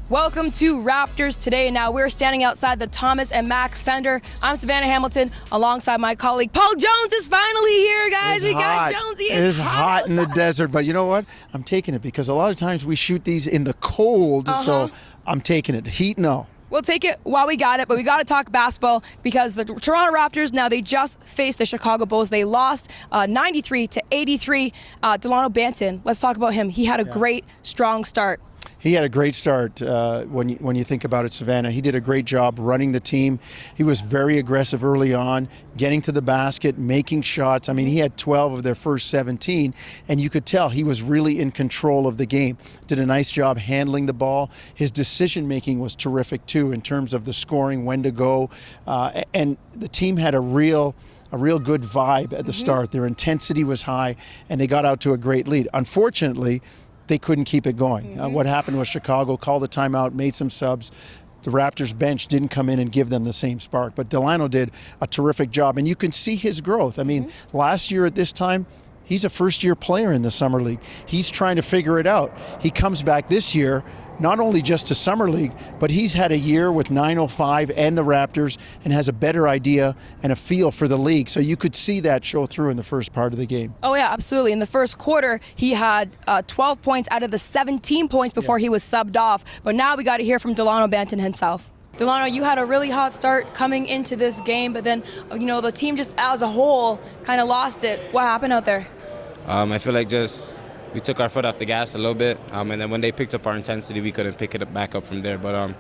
Welcome to Raptors Today. Now we're standing outside the Thomas and Mack Center. I'm Savanna Hamilton alongside my colleague. Paul Jones is finally here, guys. We got Jonesy. It's hot in the desert, but you know what? I'm taking it because a lot of times we shoot these in the cold, so I'm taking it. Heat, no. We'll take it while we got it, but we got to talk basketball because the Toronto Raptors, now they just faced the Chicago Bulls. They lost 93-83. Delano Banton, let's talk about him. He had a great, strong start. He had a great start when you think about it, Savannah. He did a great job running the team. He was very aggressive early on, getting to the basket, making shots. I mean, he had 12 of their first 17, and you could tell he was really in control of the game. Did a nice job handling the ball. His decision-making was terrific, too, in terms of the scoring, when to go. And the team had a real good vibe at the start. Their intensity was high, and they got out to a great lead. Unfortunately, they couldn't keep it going. What happened was Chicago called a timeout, made some subs. The Raptors bench didn't come in and give them the same spark, but Delano did a terrific job, and you can see his growth. I mean, last year at this time, he's a first-year player in the Summer League. He's trying to figure it out. He comes back this year, not only just to Summer League, but he's had a year with 905 and the Raptors and has a better idea and a feel for the league. So you could see that show through in the first part of the game. Oh, yeah, absolutely. In the first quarter, he had 12 points out of the 17 points before he was subbed off. But now we got to hear from Delano Banton himself. Delano, you had a really hot start coming into this game, but then, the team just as a whole kind of lost it. What happened out there? I feel like we took our foot off the gas a little bit, and then when they picked up our intensity, we couldn't pick it back up from there. But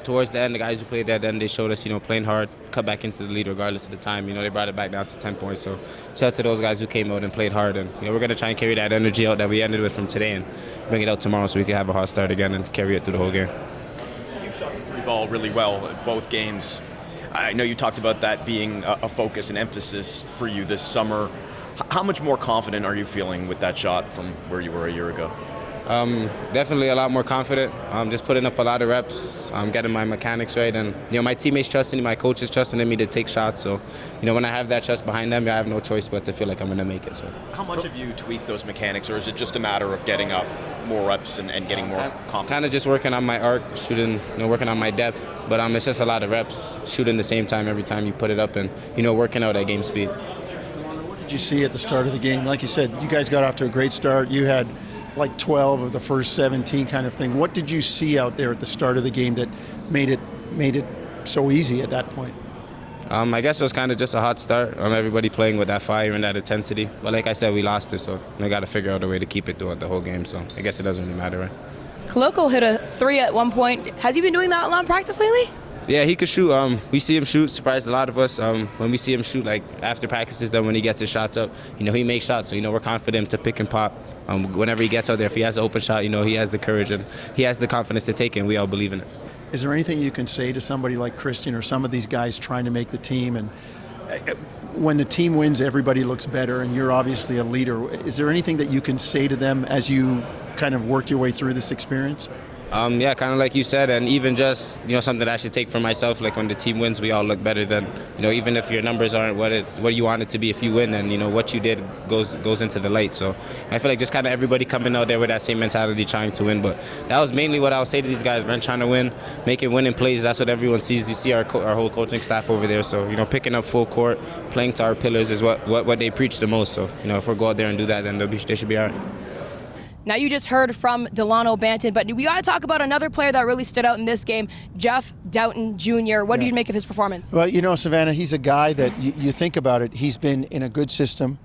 towards the end, the guys who played there, then they showed us, playing hard, cut back into the lead regardless of the time. They brought it back down to 10 points. So shout out to those guys who came out and played hard, and we're going to try and carry that energy out that we ended with from today and bring it out tomorrow so we can have a hot start again and carry it through the whole game. You shot the three ball really well in both games. I know you talked about that being a focus and emphasis for you this summer. How much more confident are you feeling with that shot from where you were a year ago? Definitely a lot more confident. Just putting up a lot of reps, getting my mechanics right, and my teammates trusting me, my coaches trusting in me to take shots. So, when I have that trust behind them, I have no choice but to feel like I'm going to make it. So, how much have you tweaked those mechanics, or is it just a matter of getting up more reps and getting more confident? Kind of just working on my arc, shooting, working on my depth. But it's just a lot of reps, shooting the same time every time you put it up, and working out at game speed. What did you see at the start of the game? Like you said, you guys got off to a great start. You had like 12 of the first 17 kind of thing. What did you see out there at the start of the game that made it so easy at that point? I guess it was kind of just a hot start. Everybody playing with that fire and that intensity. But like I said, we lost it, so we got to figure out a way to keep it throughout the whole game. So I guess it doesn't really matter, right? Koloko hit a 3 at one point. Has he been doing that a lot in practice lately? Yeah, he could shoot. We see him shoot, surprised a lot of us. When we see him shoot, like after practices, then when he gets his shots up, he makes shots. So, we're confident to pick and pop. Whenever he gets out there, if he has an open shot, he has the courage and he has the confidence to take it, and we all believe in it. Is there anything you can say to somebody like Christian or some of these guys trying to make the team? And when the team wins, everybody looks better, and you're obviously a leader. Is there anything that you can say to them as you kind of work your way through this experience? Yeah, kind of like you said, and even just something that I should take for myself. Like when the team wins, we all look better than even if your numbers aren't what you want it to be. If you win, then what you did goes into the light. So I feel like just kind of everybody coming out there with that same mentality, trying to win. But that was mainly what I would say to these guys, man, trying to win, making winning plays. That's what everyone sees. You see our whole coaching staff over there. So picking up full court, playing to our pillars is what they preach the most. So if we go out there and do that, then they should be all right. Now, you just heard from Delano Banton, but we got to talk about another player that really stood out in this game, Dowtin Jr. What did you make of his performance? Well, Savannah, he's a guy that you think about it. He's been in a good system,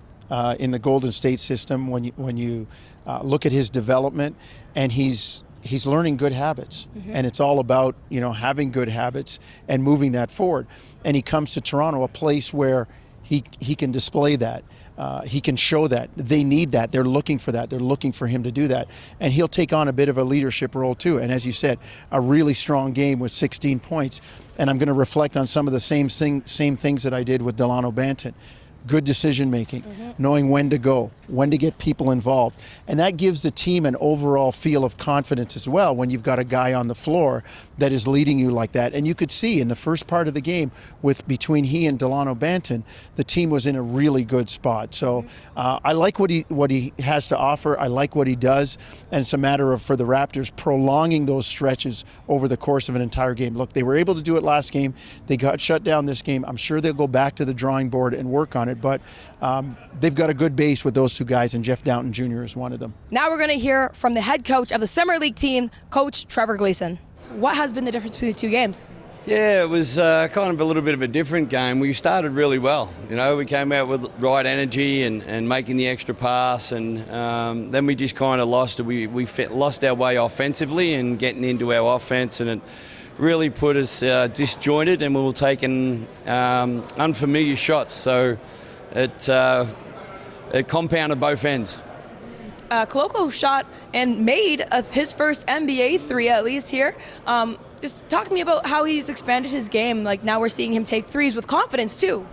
in the Golden State system. When you look at his development, and he's learning good habits, and it's all about having good habits and moving that forward. And he comes to Toronto, a place where he can display that. He can show that. They need that. They're looking for that. They're looking for him to do that. And he'll take on a bit of a leadership role too. And as you said, a really strong game with 16 points. And I'm going to reflect on some of the same things that I did with Delano Banton. good decision making, knowing when to go, when to get people involved. And that gives the team an overall feel of confidence as well when you've got a guy on the floor that is leading you like that. And you could see in the first part of the game between he and Delano Banton, the team was in a really good spot. So I like what he has to offer. I like what he does. And it's a matter of, for the Raptors, prolonging those stretches over the course of an entire game. Look, they were able to do it last game. They got shut down this game. I'm sure they'll go back to the drawing board and work on it. But they've got a good base with those two guys, and Jeff Dowtin Jr. is one of them. Now we're going to hear from the head coach of the Summer League team, Coach Trevor Gleason. What has been the difference between the two games? Yeah, it was kind of a little bit of a different game. We started really well. We came out with right energy and making the extra pass, and then we just kind of lost our way offensively and getting into our offense, and it really put us disjointed, and we were taking unfamiliar shots. So it compounded both ends. Koloko shot and made his first NBA three, at least here. Just talk to me about how he's expanded his game. Like, now we're seeing him take threes with confidence too.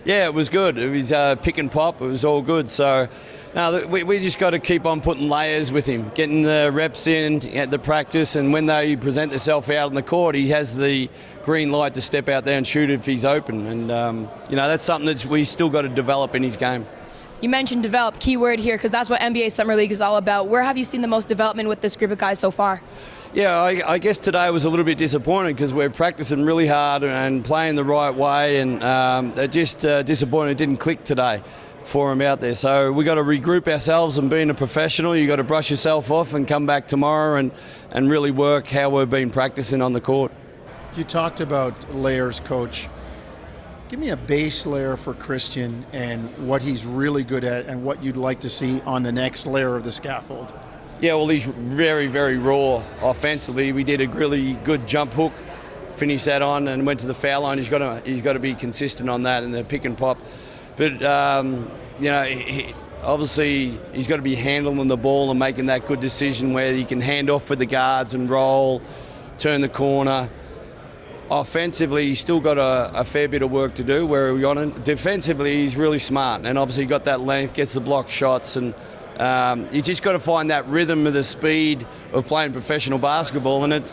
Yeah, it was good. It was pick and pop. It was all good. So now we just got to keep on putting layers with him, getting the reps in at the practice, and when they present themselves out on the court, he has the green light to step out there and shoot if he's open. And that's something that we still got to develop in his game. You mentioned develop, key word here, because that's what NBA Summer League is all about. Where have you seen the most development with this group of guys so far? Yeah, I guess today was a little bit disappointing because we're practicing really hard and playing the right way, and just disappointed it didn't click today for him out there. So we got to regroup ourselves, and being a professional, you got to brush yourself off and come back tomorrow and really work how we've been practicing on the court. You talked about layers, Coach. Give me a base layer for Christian and what he's really good at and what you'd like to see on the next layer of the scaffold. Yeah, well, he's very, very raw offensively. We did a really good jump hook, finished that on, and went to the foul line. He's got to be consistent on that and the pick and pop. But obviously he's got to be handling the ball and making that good decision where he can hand off for the guards and roll, turn the corner. Offensively, he's still got a fair bit of work to do. Where are we on it? Defensively, he's really smart, and obviously got that length, gets the block shots, and you just got to find that rhythm of the speed of playing professional basketball. And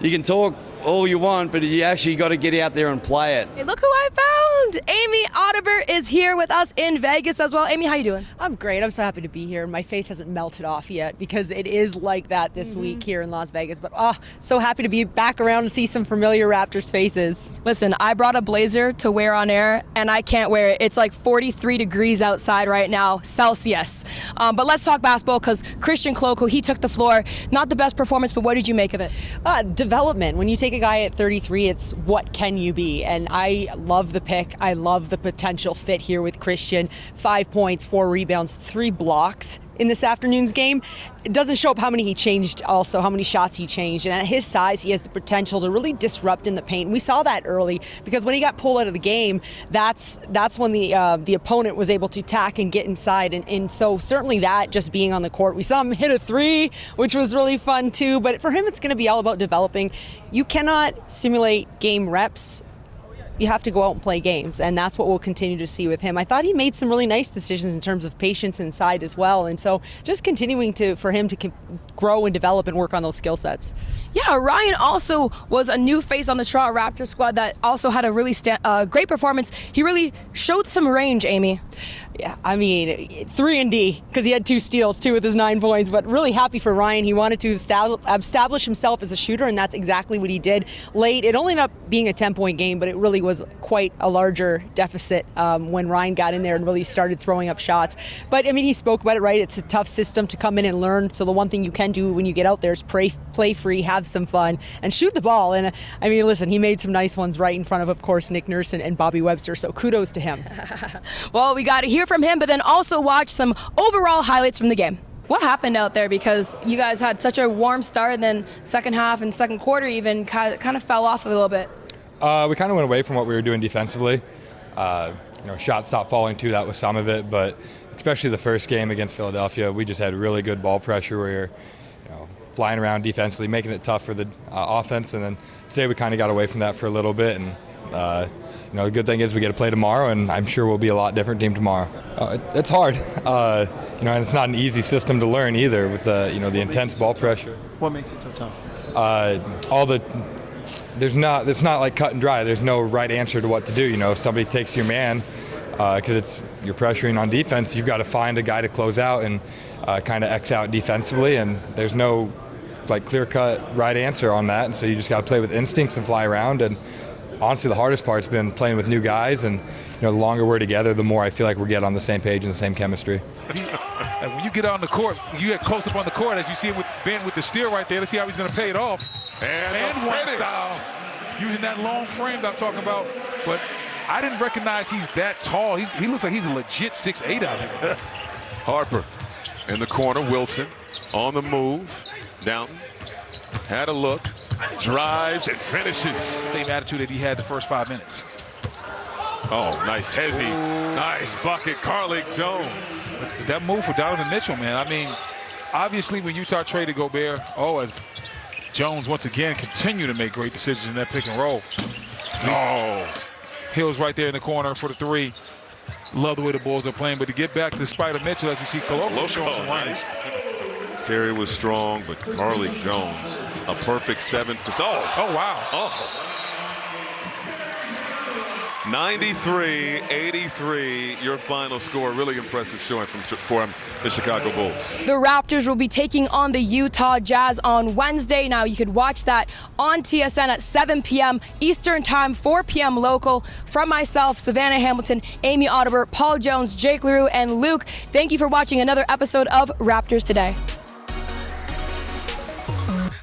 you can talk all you want, but you actually got to get out there and play it. Hey, look who I found! Amy Audibert is here with us in Vegas as well. Amy, how you doing? I'm great. I'm so happy to be here. My face hasn't melted off yet because it is like that this week here in Las Vegas. But so happy to be back around and see some familiar Raptors faces. Listen, I brought a blazer to wear on air, and I can't wear it. It's like 43 degrees outside right now, Celsius. But let's talk basketball, because Christian Koloko, he took the floor. Not the best performance, but what did you make of it? Development. When you take a guy at 33, it's what can you be? And I love the pick. I love the potential fit here with Christian. 5 points, 4 rebounds, 3 blocks in this afternoon's game. It doesn't show up how many he changed, also how many shots he changed. And at his size, he has the potential to really disrupt in the paint. We saw that early because when he got pulled out of the game, that's when the opponent was able to attack and get inside. And so certainly that, just being on the court, we saw him hit a 3, which was really fun too. But for him, it's going to be all about developing. You cannot simulate game reps. You have to go out and play games, and that's what we'll continue to see with him. I thought he made some really nice decisions in terms of patience inside as well, and so just continuing for him to grow and develop and work on those skill sets. Yeah, Ryan also was a new face on the Toronto Raptors squad that also had a really great performance. He really showed some range, Amy. Yeah, I mean, 3 and D, because he had 2 steals, 2 with his 9 points, but really happy for Ryan. He wanted to establish himself as a shooter, and that's exactly what he did late. It only ended up being a 10-point game, but it really was quite a larger deficit when Ryan got in there and really started throwing up shots. But, I mean, he spoke about it, right? It's a tough system to come in and learn, so the one thing you can do when you get out there is play free, have some fun, and shoot the ball. And, I mean, listen, he made some nice ones right in front of course, Nick Nurse and Bobby Webster, so kudos to him. Well, we got to hear from him, but then also watch some overall highlights from the game. What happened out there? Because you guys had such a warm start, and then second half and second quarter even kind of fell off a little bit. We kind of went away from what we were doing defensively. Shots stopped falling too. That was some of it, but especially the first game against Philadelphia, we just had really good ball pressure. We were, flying around defensively, making it tough for the offense, and then today we kind of got away from that for a little bit, and The good thing is we get to play tomorrow, and I'm sure we'll be a lot different team tomorrow. It's hard, and it's not an easy system to learn either with the intense ball pressure. What makes it so tough? It's not like cut and dry. There's no right answer to what to do. If somebody takes your man, because you're pressuring on defense, you've got to find a guy to close out and kind of X out defensively, and there's no clear-cut right answer on that, and so you just got to play with instincts and fly around. And honestly, the hardest part's been playing with new guys, and the longer we're together, the more I feel like we get on the same page and the same chemistry. When you get on the court, you get close up on the court, as you see with Ben with the steal right there. Let's see how he's going to pay it off. And one style, using that long frame that I'm talking about. But I didn't recognize he's that tall. He looks like he's a legit 6'8" out here. Harper in the corner. Wilson on the move. Dowtin had a look, drives and finishes. Same attitude that he had the first 5 minutes. Oh, nice hezzy. Nice bucket, Carlik Jones. That move for Donovan Mitchell, man. I mean, obviously when Utah traded Gobert, as Jones once again continue to make great decisions in that pick and roll. Hill's right there in the corner for the three. Love the way the Bulls are playing, but to get back to Spider Mitchell, as you see Koloko showing some lines. Terry was strong, but Carlik Jones, a perfect 7. Oh, wow. 93-83, your final score. Really impressive showing for the Chicago Bulls. The Raptors will be taking on the Utah Jazz on Wednesday. Now, you could watch that on TSN at 7 p.m. Eastern Time, 4 p.m. local. From myself, Savanna Hamilton, Amy Audibert, Paul Jones, Jake LaRue, and Luke, thank you for watching another episode of Raptors Today.